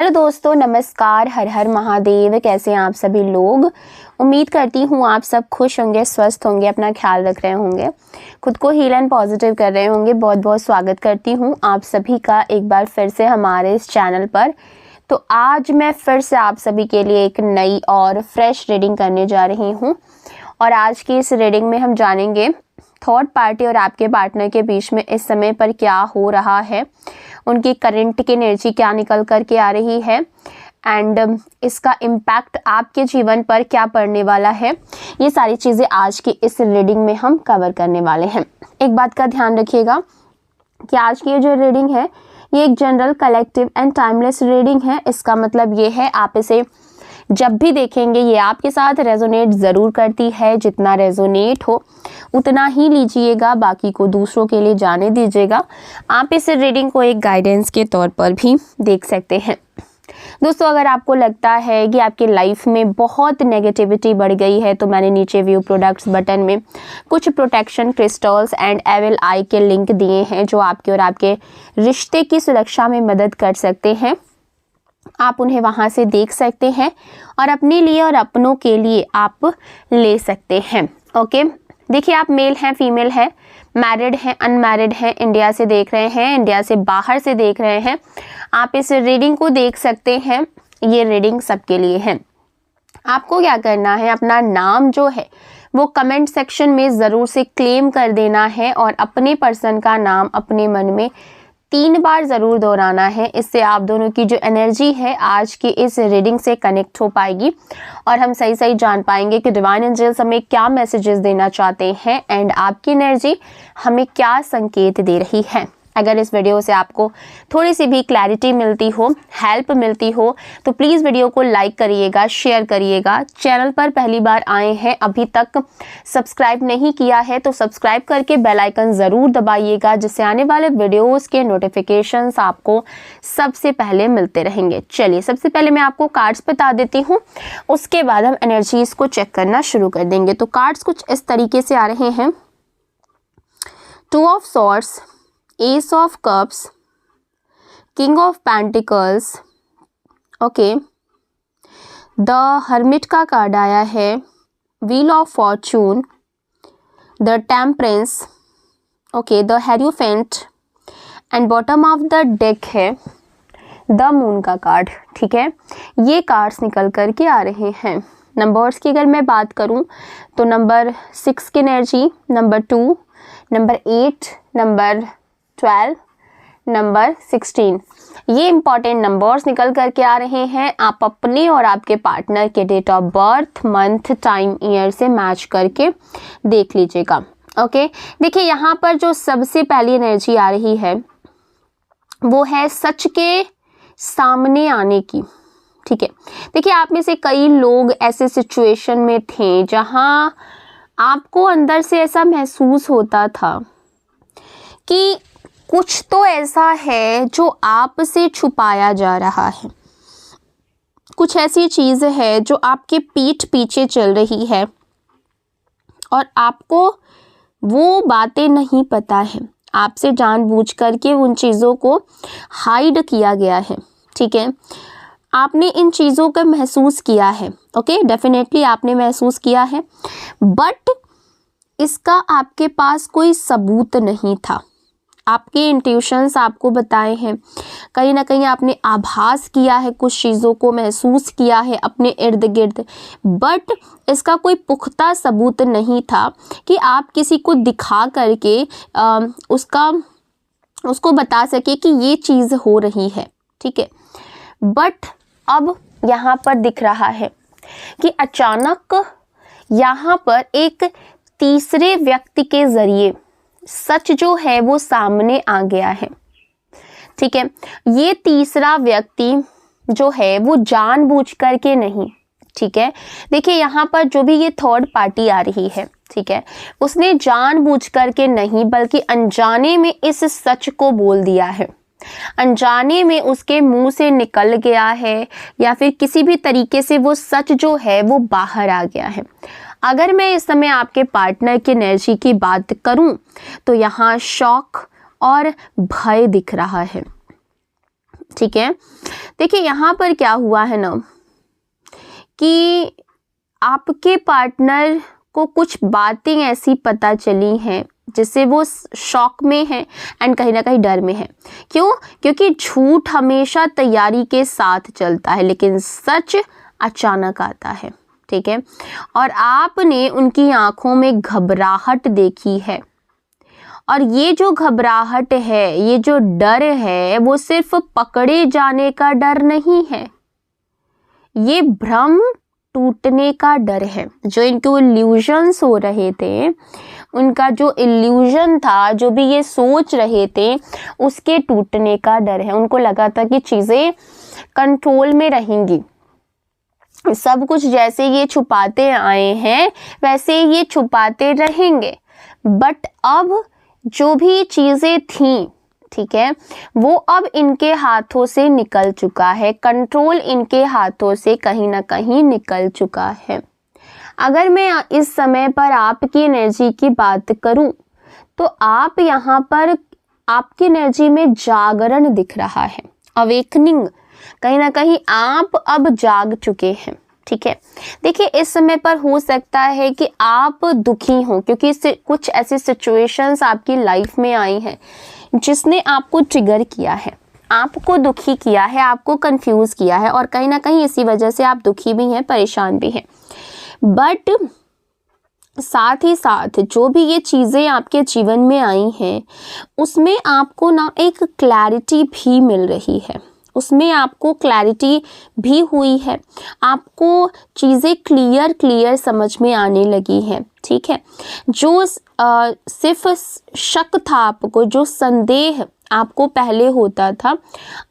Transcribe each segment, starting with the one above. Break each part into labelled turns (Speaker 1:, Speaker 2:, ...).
Speaker 1: Hello दोस्तों, नमस्कार। हर हर महादेव। कैसे हैं आप सभी लोग? उम्मीद करती हूँ आप सब खुश होंगे, स्वस्थ होंगे, अपना ख्याल रख रहे होंगे, खुद को हील एंड पॉजिटिव कर रहे होंगे। बहुत बहुत स्वागत करती हूँ आप सभी का एक बार फिर से हमारे इस चैनल पर। तो आज मैं फिर से आप सभी के लिए एक नई और फ्रेश रीडिंग करने जा रही हूँ। और आज की इस रीडिंग में हम जानेंगे थर्ड पार्टी और आपके पार्टनर के बीच में इस समय पर क्या हो रहा है, उनकी करंट की एनर्जी क्या निकल कर के आ रही है एंड इसका इम्पैक्ट आपके जीवन पर क्या पड़ने वाला है। ये सारी चीज़ें आज की इस रीडिंग में हम कवर करने वाले हैं। एक बात का ध्यान रखिएगा कि आज की ये जो रीडिंग है ये एक general, collective and timeless reading है। इसका मतलब ये है आप इसे जब भी देखेंगे ये आपके साथ रेजोनेट ज़रूर करती है। जितना रेजोनेट हो उतना ही लीजिएगा, बाकी को दूसरों के लिए जाने दीजिएगा। आप इस रीडिंग को एक गाइडेंस के तौर पर भी देख सकते हैं। दोस्तों, अगर आपको लगता है कि आपकी लाइफ में बहुत नेगेटिविटी बढ़ गई है तो मैंने नीचे व्यू प्रोडक्ट्स बटन में कुछ प्रोटेक्शन क्रिस्टल्स एंड एविल आई के लिंक दिए हैं जो आपके और आपके रिश्ते की सुरक्षा में मदद कर सकते हैं। आप उन्हें वहां से देख सकते हैं और अपने लिए और अपनों के लिए आप ले सकते हैं। ओके, देखिए, आप मेल हैं, फीमेल हैं, मैरिड हैं, अनमैरिड हैं, इंडिया से देख रहे हैं, इंडिया से बाहर से देख रहे हैं, आप इस रीडिंग को देख सकते हैं। ये रीडिंग सबके लिए है। आपको क्या करना है, अपना नाम जो है वो कमेंट सेक्शन में ज़रूर से क्लेम कर देना है और अपने पर्सन का नाम अपने मन में 3 बार ज़रूर दोहराना है। इससे आप दोनों की जो एनर्जी है आज की इस रीडिंग से कनेक्ट हो पाएगी और हम सही सही जान पाएंगे कि डिवाइन एंजल्स हमें क्या मैसेजेस देना चाहते हैं एंड आपकी एनर्जी हमें क्या संकेत दे रही है। अगर इस वीडियो से आपको थोड़ी सी भी क्लैरिटी मिलती हो, हेल्प मिलती हो तो प्लीज़ वीडियो को लाइक करिएगा, शेयर करिएगा। चैनल पर पहली बार आए हैं, अभी तक सब्सक्राइब नहीं किया है तो सब्सक्राइब करके बेल आइकन ज़रूर दबाइएगा, जिससे आने वाले वीडियोस के नोटिफिकेशंस आपको सबसे पहले मिलते रहेंगे। चलिए, सबसे पहले मैं आपको कार्ड्स बता देती हूँ, उसके बाद हम एनर्जीज़ को चेक करना शुरू कर देंगे। तो कार्ड्स कुछ इस तरीके से आ रहे हैं। 2 of swords, S of cups, king of pentacles, okay, the hermit का कार्ड आया है, wheel of Fortune, the temperance, okay, the hierophant and bottom of the deck है द मून का कार्ड। ठीक है, ये कार्ड्स निकल कर के आ रहे हैं। नंबर्स की अगर मैं बात करूं तो नंबर 6 की energy, number 2, number 8, number 12, number 16, ये इंपॉर्टेंट नंबर्स निकल करके आ रहे हैं। आप अपने और आपके पार्टनर के date of birth, month, time, year से मैच करके देख लीजिएगा। ओके, देखिए, यहाँ पर जो सबसे पहली एनर्जी आ रही है वो है सच के सामने आने की। ठीक है, देखिए, आप में से कई लोग ऐसे सिचुएशन में थे जहाँ आपको अंदर से ऐसा महसूस होता था कि कुछ तो ऐसा है जो आपसे छुपाया जा रहा है, कुछ ऐसी चीज़ है जो आपके पीठ पीछे चल रही है और आपको वो बातें नहीं पता है। आपसे जानबूझ करके उन चीज़ों को हाइड किया गया है। ठीक है, आपने इन चीज़ों का महसूस किया है। ओके, डेफिनेटली आपने महसूस किया है, बट इसका आपके पास कोई सबूत नहीं था। आपके इंट्यूशंस आपको बताए हैं, कहीं ना कहीं आपने आभास किया है, कुछ चीज़ों को महसूस किया है अपने इर्द गिर्द, बट इसका कोई पुख्ता सबूत नहीं था कि आप किसी को दिखा करके उसको बता सके कि ये चीज़ हो रही है। ठीक है, बट अब यहाँ पर दिख रहा है कि अचानक यहाँ पर एक तीसरे व्यक्ति के ज़रिए सच जो है वो सामने आ गया है। ठीक है, ये तीसरा व्यक्ति जो है वो जानबूझ करके नहीं। ठीक है, देखिए, यहाँ पर जो भी ये थर्ड पार्टी आ रही है, ठीक है, उसने जानबूझ करके नहीं बल्कि अनजाने में इस सच को बोल दिया है, अनजाने में उसके मुंह से निकल गया है या फिर किसी भी तरीके से वो सच जो है वो बाहर आ गया है। अगर मैं इस समय आपके पार्टनर की एनर्जी की बात करूं तो यहाँ शॉक और भय दिख रहा है। ठीक है। देखिए यहाँ पर क्या हुआ है ना कि आपके पार्टनर को कुछ बातें ऐसी पता चली हैं जिससे वो शॉक में है एंड कहीं ना कहीं डर में है। क्यों? क्योंकि झूठ हमेशा तैयारी के साथ चलता है लेकिन सच अचानक आता है, ठीक है। और आपने उनकी आंखों में घबराहट देखी है और ये जो घबराहट है, ये जो डर है, वो सिर्फ पकड़े जाने का डर नहीं है, ये भ्रम टूटने का डर है। जो इनको इल्यूजन्स हो रहे थे, उनका जो इल्यूजन था, जो भी ये सोच रहे थे, उसके टूटने का डर है। उनको लगा था कि चीज़ें कंट्रोल में रहेंगी, सब कुछ जैसे ये छुपाते आए हैं वैसे ये छुपाते रहेंगे। बट अब जो भी चीज़ें थीं, ठीक है, वो अब इनके हाथों से निकल चुका है, कंट्रोल इनके हाथों से कहीं ना कहीं निकल चुका है। अगर मैं इस समय पर आपकी एनर्जी की बात करूं तो आप यहाँ पर आपकी एनर्जी में जागरण दिख रहा है, अवेकनिंग। कहीं ना कहीं आप अब जाग चुके हैं, ठीक है। देखिए इस समय पर हो सकता है कि आप दुखी हों क्योंकि कुछ ऐसी सिचुएशंस आपकी लाइफ में आई हैं जिसने आपको ट्रिगर किया है, आपको दुखी किया है, आपको कंफ्यूज किया है और कहीं ना कहीं इसी वजह से आप दुखी भी हैं, परेशान भी हैं। बट साथ ही साथ जो भी ये चीज़ें आपके जीवन में आई हैं उसमें आपको ना एक क्लैरिटी भी मिल रही है, उसमें आपको क्लैरिटी भी हुई है, आपको चीज़ें क्लियर समझ में आने लगी हैं, ठीक है। जो सिर्फ शक था आपको, जो संदेह आपको पहले होता था,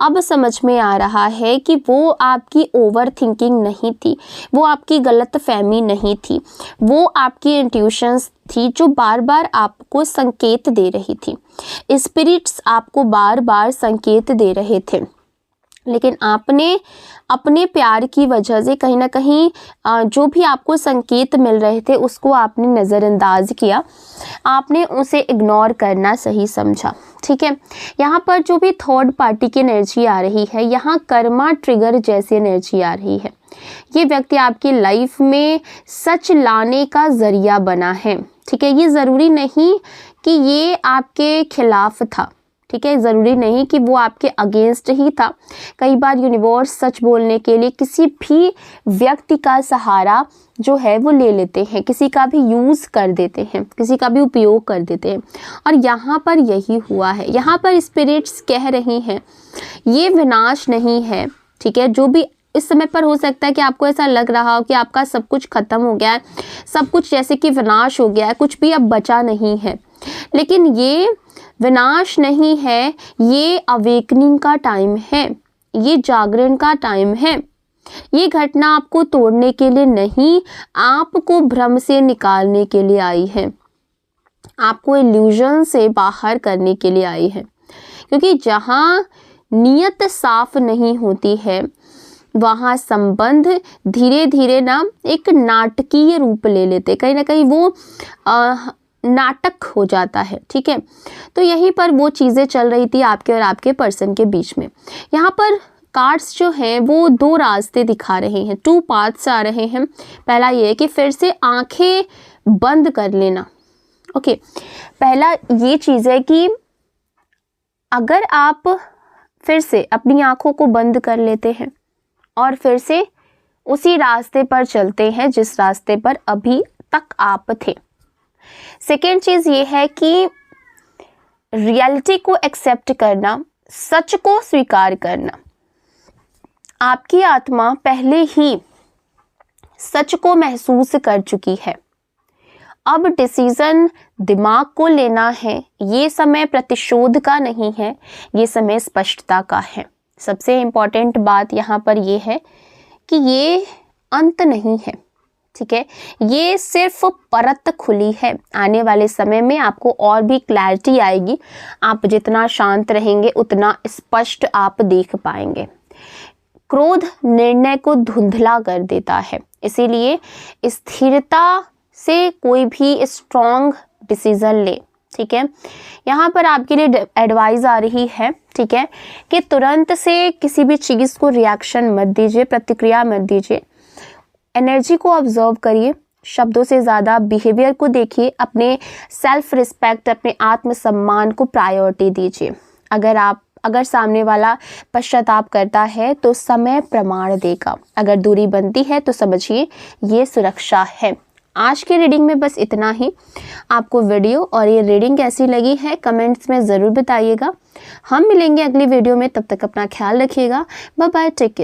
Speaker 1: अब समझ में आ रहा है कि वो आपकी ओवर थिंकिंग नहीं थी, वो आपकी गलत फहमी नहीं थी, वो आपकी इंट्यूशंस थी जो बार बार आपको संकेत दे रही थी। स्पिरिट्स आपको बार बार संकेत दे रहे थे, लेकिन आपने अपने प्यार की वजह से कहीं ना कहीं जो भी आपको संकेत मिल रहे थे उसको आपने नज़रअंदाज किया, आपने उसे इग्नोर करना सही समझा, ठीक है। यहाँ पर जो भी थर्ड पार्टी की एनर्जी आ रही है, यहाँ कर्मा ट्रिगर जैसी एनर्जी आ रही है। ये व्यक्ति आपकी लाइफ में सच लाने का ज़रिया बना है, ठीक है। ये ज़रूरी नहीं कि ये आपके खिलाफ था, ठीक है, ज़रूरी नहीं कि वो आपके अगेंस्ट ही था। कई बार यूनिवर्स सच बोलने के लिए किसी भी व्यक्ति का सहारा जो है वो ले लेते हैं, किसी का भी यूज़ कर देते हैं, किसी का भी उपयोग कर देते हैं। और यहाँ पर यही हुआ है। यहाँ पर स्पिरिट्स कह रही हैं ये विनाश नहीं है, ठीक है। जो भी इस समय पर हो सकता है कि आपको ऐसा लग रहा हो कि आपका सब कुछ ख़त्म हो गया है, सब कुछ जैसे कि विनाश हो गया है, कुछ भी अब बचा नहीं है, लेकिन ये विनाश नहीं है, ये अवेकनिंग का टाइम है, ये जागरण का टाइम है। ये घटना आपको तोड़ने के लिए नहीं, आपको भ्रम से निकालने के लिए आई है, आपको इल्यूजन से बाहर करने के लिए आई है। क्योंकि जहाँ नियत साफ नहीं होती है वहाँ संबंध धीरे धीरे ना एक नाटकीय रूप ले लेते, कहीं ना कहीं वो नाटक हो जाता है, ठीक है। तो यहीं पर वो चीज़ें चल रही थी आपके और आपके पर्सन के बीच में। यहाँ पर कार्ड्स जो हैं वो दो रास्ते दिखा रहे हैं, 2 पाथ्स आ रहे हैं। पहला ये है कि फिर से आंखें बंद कर लेना, ओके। पहला ये चीज़ है कि अगर आप फिर से अपनी आंखों को बंद कर लेते हैं और फिर से उसी रास्ते पर चलते हैं जिस रास्ते पर अभी तक आप थे। सेकेंड चीज़ ये है कि रियलिटी को एक्सेप्ट करना, सच को स्वीकार करना। आपकी आत्मा पहले ही सच को महसूस कर चुकी है। अब डिसीजन दिमाग को लेना है। ये समय प्रतिशोध का नहीं है, ये समय स्पष्टता का है। सबसे इम्पॉर्टेंट बात यहाँ पर ये है कि ये अंत नहीं है, ठीक है, ये सिर्फ परत खुली है। आने वाले समय में आपको और भी क्लैरिटी आएगी। आप जितना शांत रहेंगे उतना स्पष्ट आप देख पाएंगे। क्रोध निर्णय को धुंधला कर देता है, इसीलिए स्थिरता से कोई भी स्ट्रॉन्ग डिसीजन ले, ठीक है। यहाँ पर आपके लिए एडवाइस आ रही है, ठीक है, कि तुरंत से किसी भी चीज़ को रिएक्शन मत दीजिए, प्रतिक्रिया मत दीजिए। एनर्जी को ऑब्जर्व करिए, शब्दों से ज़्यादा बिहेवियर को देखिए, अपने सेल्फ रिस्पेक्ट, अपने आत्मसम्मान को प्रायोरिटी दीजिए। अगर सामने वाला पश्चाताप करता है तो समय प्रमाण देगा, अगर दूरी बनती है तो समझिए ये सुरक्षा है। आज की रीडिंग में बस इतना ही। आपको वीडियो और ये रीडिंग कैसी लगी है कमेंट्स में ज़रूर बताइएगा। हम मिलेंगे अगली वीडियो में, तब तक अपना ख्याल रखिएगा। Bye bye, take care.